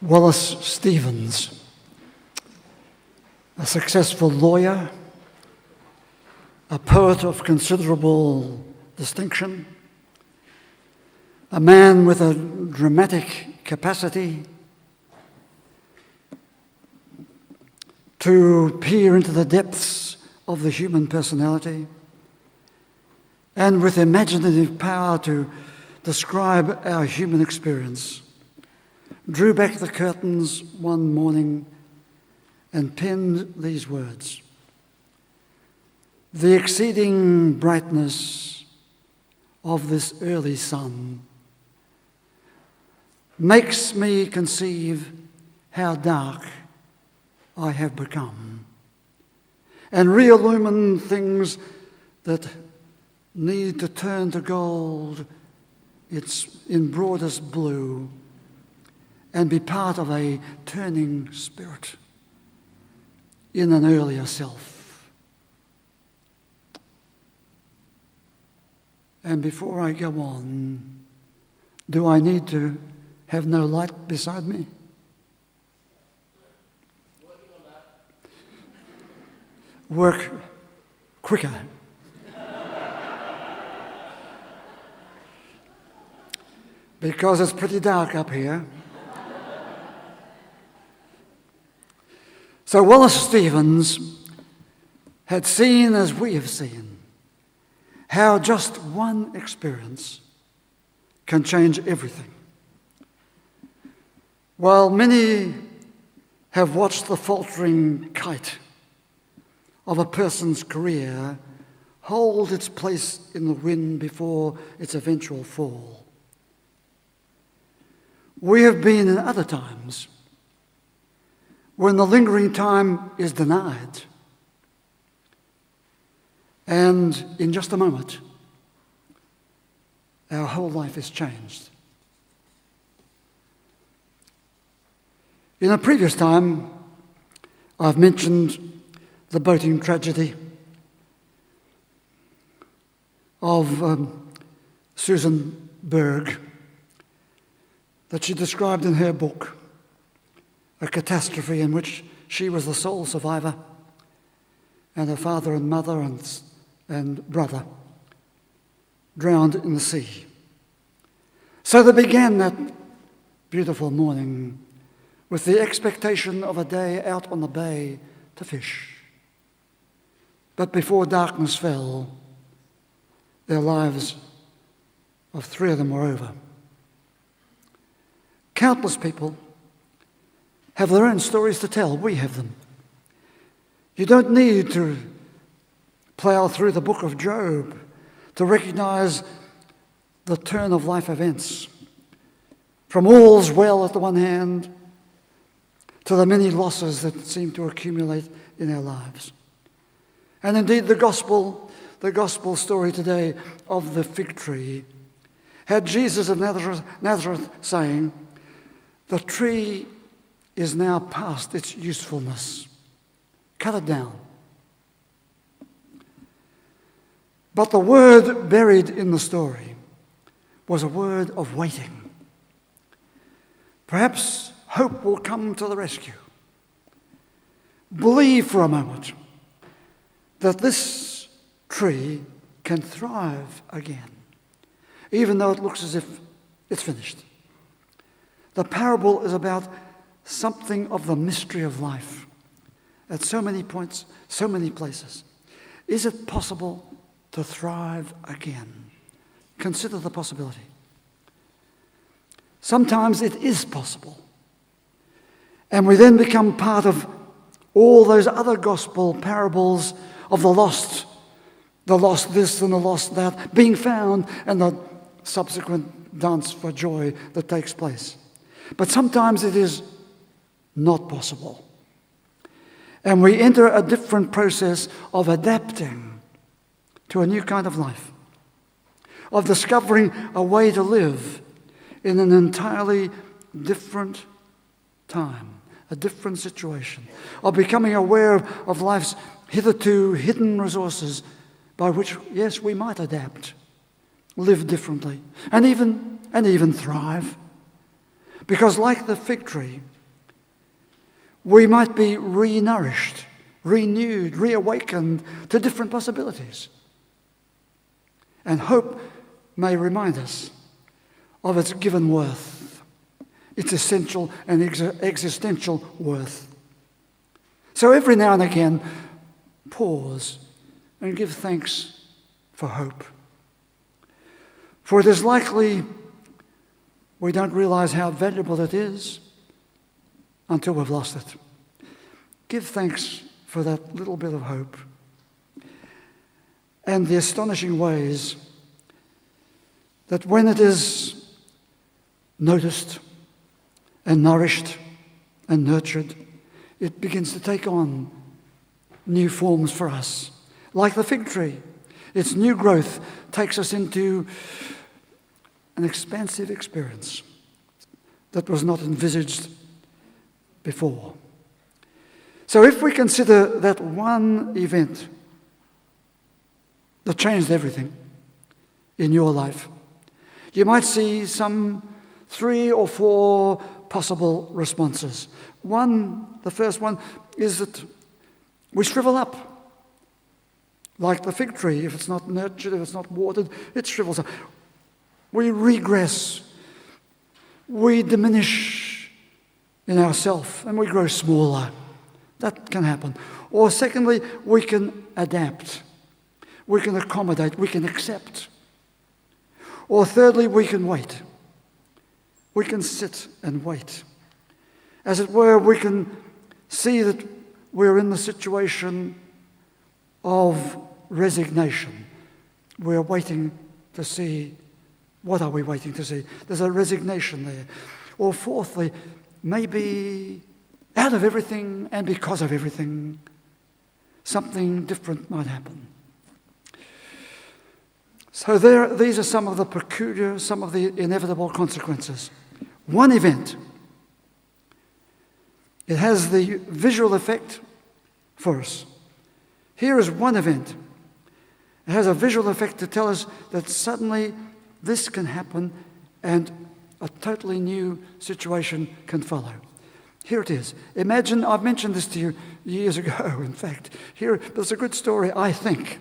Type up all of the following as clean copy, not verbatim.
Wallace Stevens, a successful lawyer, a poet of considerable distinction, a man with a dramatic capacity to peer into the depths of the human personality, and with imaginative power to describe our human experience, drew back the curtains one morning and penned these words: "The exceeding brightness of this early sun makes me conceive how dark I have become, and re-illumine things that need to turn to gold, it's in broadest blue, and be part of a turning spirit in an earlier self." And before I go on, do I need to have no light beside me? Work quicker. Because it's pretty dark up here. So Wallace Stevens had seen, as we have seen, how just one experience can change everything. While many have watched the faltering kite of a person's career hold its place in the wind before its eventual fall, we have been in other times when the lingering time is denied, and in just a moment, our whole life is changed. In a previous time, I've mentioned the boating tragedy of Susan Berg that she described in her book, a catastrophe in which she was the sole survivor, and her father and mother and brother drowned in the sea. So they began that beautiful morning with the expectation of a day out on the bay to fish. But before darkness fell, their lives of three of them were over. Countless people have their own stories to tell. We have them. You don't need to plough through the book of Job to recognize the turn of life events. From all's well at the one hand to the many losses that seem to accumulate in our lives. And indeed the gospel story today of the fig tree had Jesus of Nazareth saying, "The tree is now past its usefulness. Cut it down." But the word buried in the story was a word of waiting. Perhaps hope will come to the rescue. Believe for a moment that this tree can thrive again, even though it looks as if it's finished. The parable is about something of the mystery of life at so many points, so many places. Is it possible to thrive again? Consider the possibility. Sometimes it is possible, and we then become part of all those other gospel parables of the lost this and the lost that, being found, and the subsequent dance for joy that takes place. But sometimes it is not possible. And we enter a different process of adapting to a new kind of life, of discovering a way to live in an entirely different time, a different situation, of becoming aware of life's hitherto hidden resources by which, yes, we might adapt, live differently, and even thrive. Because like the fig tree, we might be re-nourished, renewed, reawakened to different possibilities. And hope may remind us of its given worth, its essential and existential worth. So every now and again, pause and give thanks for hope. For it is likely we don't realize how valuable it is until we've lost it. Give thanks for that little bit of hope and the astonishing ways that when it is noticed and nourished and nurtured, it begins to take on new forms for us. Like the fig tree, its new growth takes us into an expansive experience that was not envisaged before. So if we consider that one event that changed everything in your life, you might see some 3 or 4 possible responses. The first one is that we shrivel up. Like the fig tree, if it's not nurtured, if it's not watered, it shrivels up. We regress. We diminish in ourselves and we grow smaller. That can happen. Or secondly, we can adapt. We can accommodate. We can accept. Or thirdly, we can wait. We can sit and wait. As it were, we can see that we're in the situation of resignation. We're waiting to see. What are we waiting to see? There's a resignation there. Or fourthly, maybe out of everything and because of everything, something different might happen. So these are some of the peculiar, some of the inevitable consequences. One event, it has the visual effect for us. Here is one event. It has a visual effect to tell us that suddenly this can happen and a totally new situation can follow. Here it is. Imagine, I've mentioned this to you years ago, in fact. But it's a good story, I think.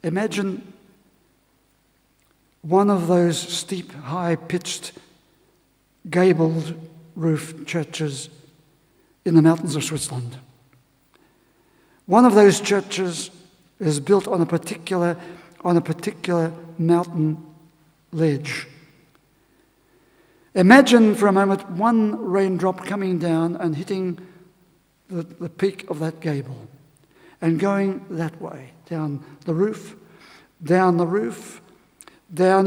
Imagine one of those steep, high-pitched, gabled roof churches in the mountains of Switzerland. One of those churches is built on a particular mountain ledge. Imagine for a moment one raindrop coming down and hitting the peak of that gable and going that way, down the roof, down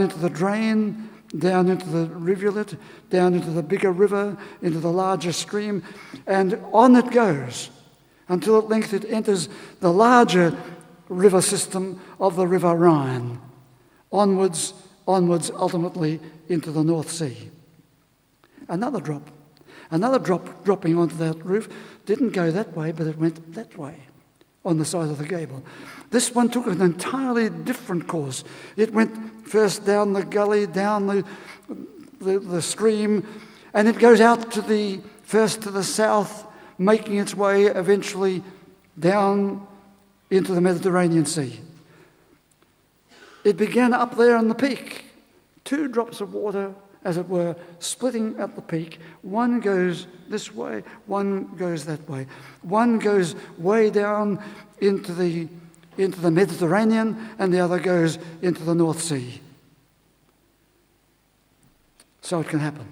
into the drain, down into the rivulet, down into the bigger river, into the larger stream, and on it goes until at length it enters the larger river system of the River Rhine, onwards, ultimately into the North Sea. Another drop dropping onto that roof didn't go that way, but it went that way on the side of the gable. This one took an entirely different course. It went first down the gully, down the stream, and it goes out first to the south, making its way eventually down into the Mediterranean Sea. It began up there on the peak. 2 drops of water, as it were, splitting at the peak. One goes this way, one goes that way. One goes way down into the Mediterranean, and the other goes into the North Sea. So it can happen.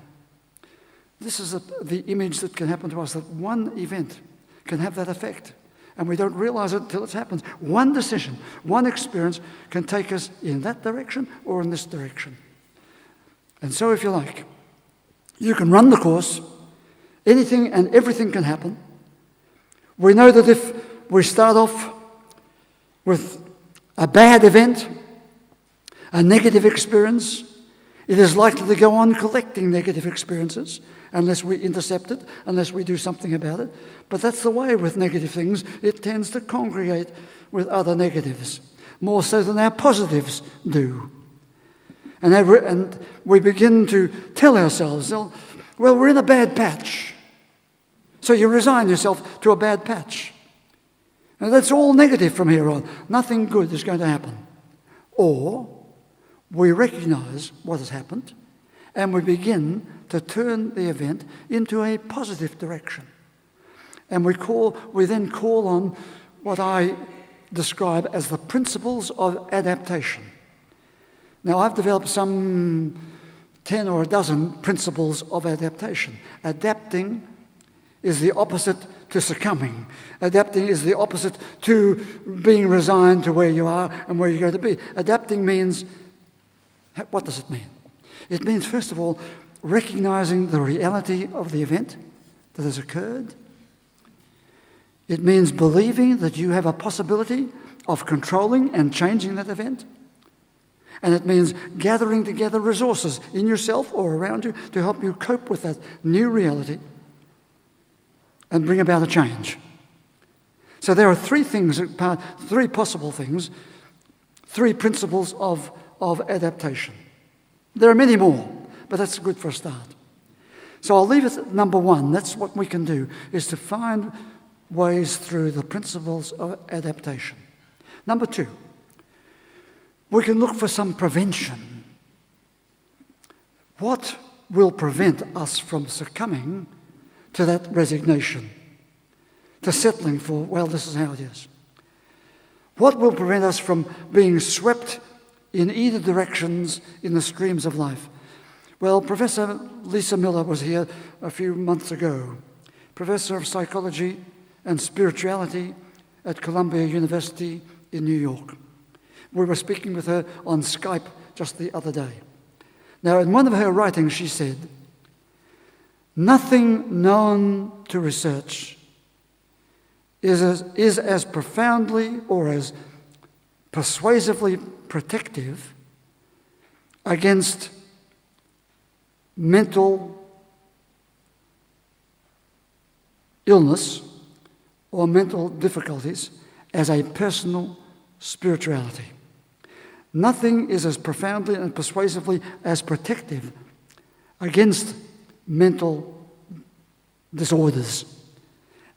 This is the image that can happen to us, that one event can have that effect. And we don't realize it until it happens. One decision, one experience can take us in that direction or in this direction. And so, if you like, you can run the course. Anything and everything can happen. We know that if we start off with a bad event, a negative experience, it is likely to go on collecting negative experiences unless we intercept it, unless we do something about it. But that's the way with negative things. It tends to congregate with other negatives, more so than our positives do. And we begin to tell ourselves, well, we're in a bad patch. So you resign yourself to a bad patch. And that's all negative from here on. Nothing good is going to happen. Or we recognize what has happened and we begin to turn the event into a positive direction. And we then call on what I describe as the principles of adaptation. Now, I've developed some 10 or a dozen principles of adaptation. Adapting is the opposite to succumbing. Adapting is the opposite to being resigned to where you are and where you're going to be. Adapting means, what does it mean? It means, first of all, recognizing the reality of the event that has occurred. It means believing that you have a possibility of controlling and changing that event. And it means gathering together resources in yourself or around you to help you cope with that new reality and bring about a change. So there are three possible things, three principles of adaptation. There are many more, but that's good for a start. So I'll leave it at number one. That's what we can do, is to find ways through the principles of adaptation. Number two, we can look for some prevention. What will prevent us from succumbing to that resignation, to settling for, well, this is how it is? What will prevent us from being swept in either directions in the streams of life? Well, Professor Lisa Miller was here a few months ago, Professor of Psychology and Spirituality at Columbia University in New York. We were speaking with her on Skype just the other day. Now, in one of her writings, she said, "Nothing known to research is as profoundly or as persuasively protective against mental illness or mental difficulties as a personal spirituality. Nothing is as profoundly and persuasively as protective against mental disorders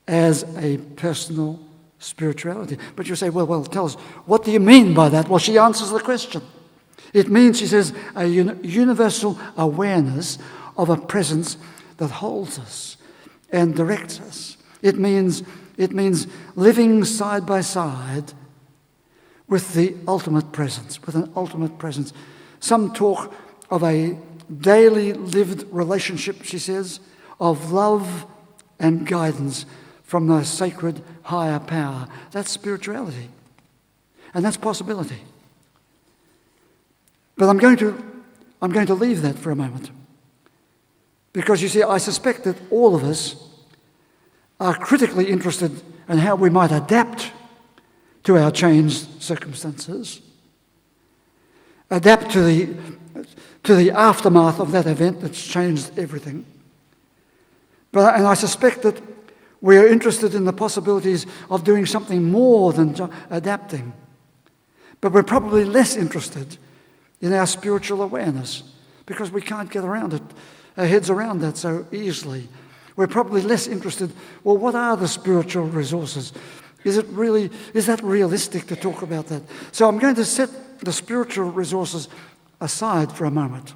as a personal spirituality." But you say, well, tell us, what do you mean by that? Well, she answers the question. It means, she says, a universal awareness of a presence that holds us and directs us. It means living side by side with the ultimate presence, with an ultimate presence. Some talk of a daily lived relationship, she says, of love and guidance from the sacred higher power. That's spirituality. And that's possibility. But I'm going to leave that for a moment. Because you see, I suspect that all of us are critically interested in how we might adapt to our changed circumstances, adapt to the aftermath of that event that's changed everything. And I suspect that we are interested in the possibilities of doing something more than adapting. But we're probably less interested in our spiritual awareness because we can't get around it, our heads around that so easily. We're probably less interested, well, what are the spiritual resources? Is that realistic to talk about that? So I'm going to set the spiritual resources aside for a moment.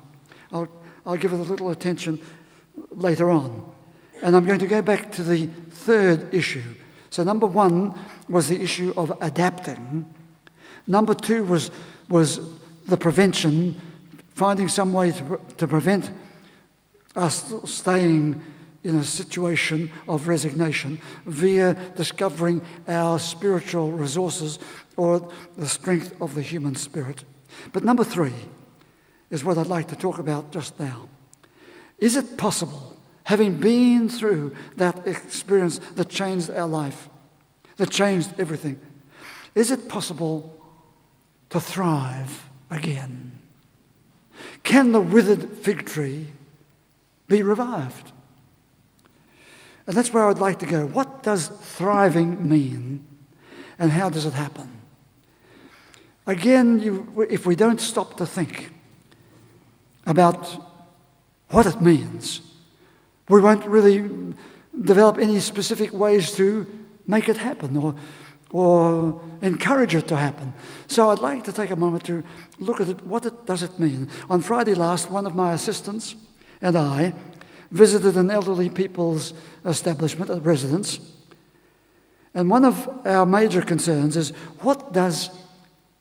I'll give it a little attention later on. And I'm going to go back to the third issue. So number one was the issue of adapting. Number two was the prevention, finding some way to prevent us staying in a situation of resignation via discovering our spiritual resources or the strength of the human spirit. But number three is what I'd like to talk about just now. Is it possible, having been through that experience that changed our life, that changed everything, is it possible to thrive again? Can the withered fig tree be revived? And that's where I'd like to go. What does thriving mean, and how does it happen? Again, if we don't stop to think, about what it means. We won't really develop any specific ways to make it happen or encourage it to happen. So I'd like to take a moment to look at it. Does it mean? On Friday last, one of my assistants and I visited an elderly people's establishment, a residence. And one of our major concerns is, what does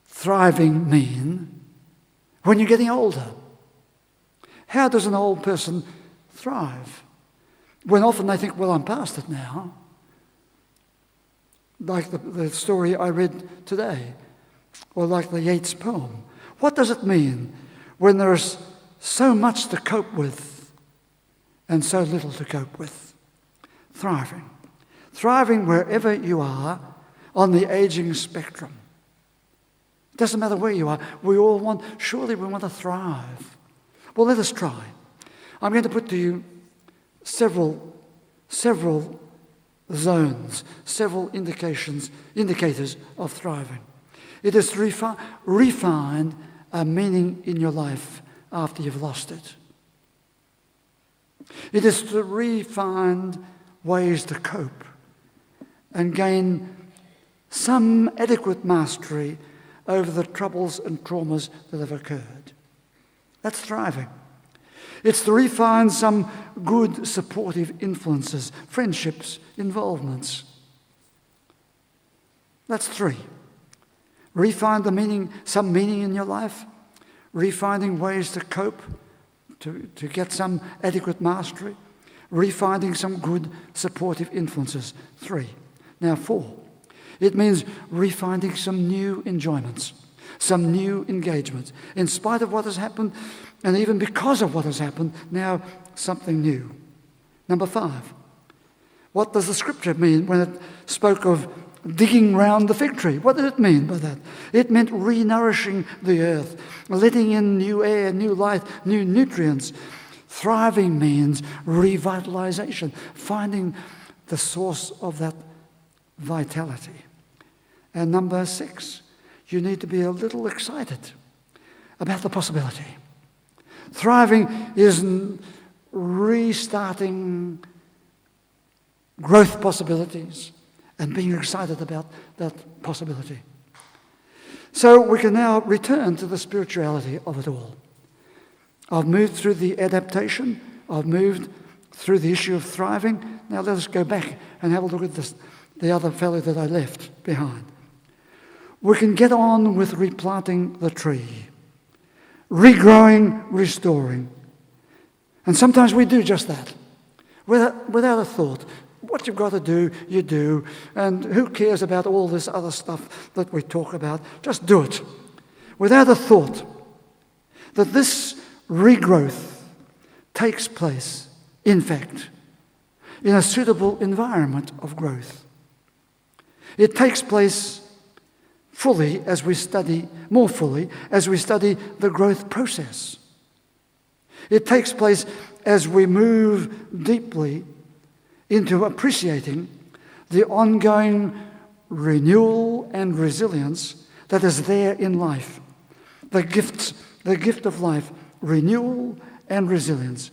thriving mean when you're getting older? How does an old person thrive? When often they think, well, I'm past it now. Like the story I read today, or like the Yeats poem. What does it mean when there's so much to cope with and so little to cope with? Thriving. Thriving wherever you are on the aging spectrum. It doesn't matter where you are. Surely we want to thrive. Well, let us try. I'm going to put to you several zones, several indicators of thriving. It is to refine a meaning in your life after you've lost it. It is to refine ways to cope and gain some adequate mastery over the troubles and traumas that have occurred. That's thriving. It's to refine some good supportive influences, friendships, involvements. That's 3. Refine some meaning in your life, refining ways to cope, to get some adequate mastery, refining some good supportive influences. 3. Now 4. It means refining some new enjoyments, some new engagements. In spite of what has happened, and even because of what has happened, now something new. Number 5. What does the scripture mean when it spoke of digging round the fig tree? What did it mean by that? It meant re-nourishing the earth, letting in new air, new light, new nutrients. Thriving means revitalization, finding the source of that vitality. And number 6, you need to be a little excited about the possibility. Thriving is restarting growth possibilities and being excited about that possibility. So we can now return to the spirituality of it all. I've moved through the adaptation. I've moved through the issue of thriving. Now let us go back and have a look at the other fellow that I left behind. We can get on with replanting the tree, regrowing, restoring. And sometimes we do just that, without a thought. What you've got to do, you do. And who cares about all this other stuff that we talk about? Just do it. Without a thought that this regrowth takes place, in fact, in a suitable environment of growth. It takes place more fully as we study the growth process. It takes place as we move deeply into appreciating the ongoing renewal and resilience that is there in life. The gift of life, renewal and resilience.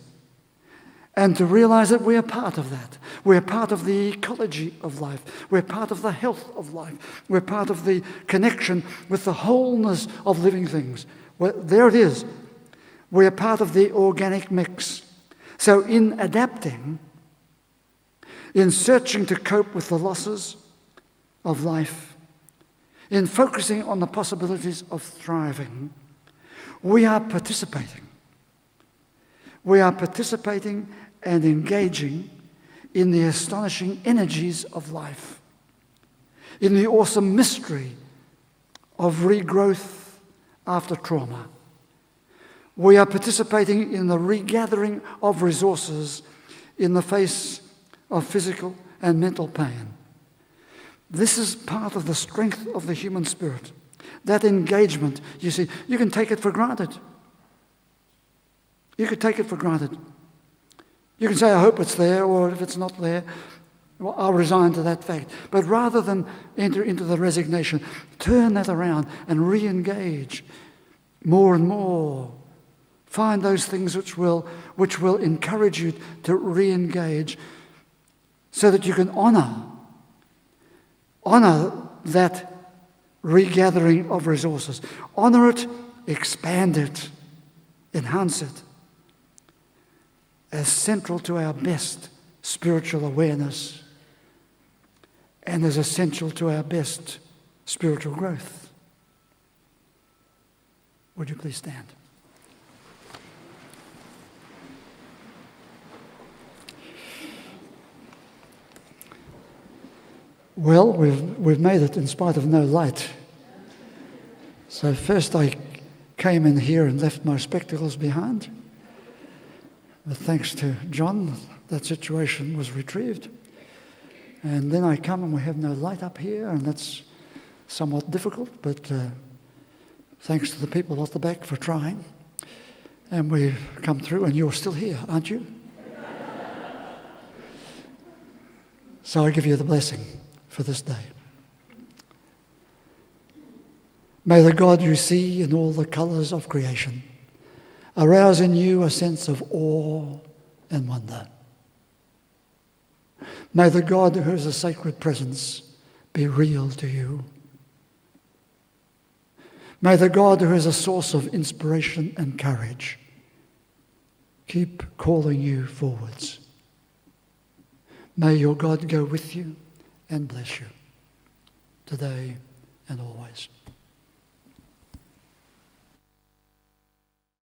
And to realize that we are part of that. We're part of the ecology of life. We're part of the health of life. We're part of the connection with the wholeness of living things. Well, there it is. We're part of the organic mix. So in adapting, in searching to cope with the losses of life, in focusing on the possibilities of thriving, we are participating. We are participating and engaging in the astonishing energies of life, in the awesome mystery of regrowth after trauma. We are participating in the regathering of resources in the face of physical and mental pain. This is part of the strength of the human spirit. That engagement, you see, you can take it for granted. You could take it for granted. You can say, I hope it's there, or if it's not there, well, I'll resign to that fact. But rather than enter into the resignation, turn that around and re-engage more and more Find those things which will encourage you to re-engage so that you can honor that regathering of resources. Honor it, expand it, enhance it as central to our best spiritual awareness and as essential to our best spiritual growth. Would you please stand? Well, we've made it in spite of no light. So first I came in here and left my spectacles behind. But thanks to John, that situation was retrieved. And then I come and we have no light up here, and that's somewhat difficult, but thanks to the people at the back for trying. And we've come through, and you're still here, aren't you? So I give you the blessing for this day. May the God you see in all the colours of creation arouse in you a sense of awe and wonder. May the God who is a sacred presence be real to you. May the God who is a source of inspiration and courage keep calling you forwards. May your God go with you and bless you today and always.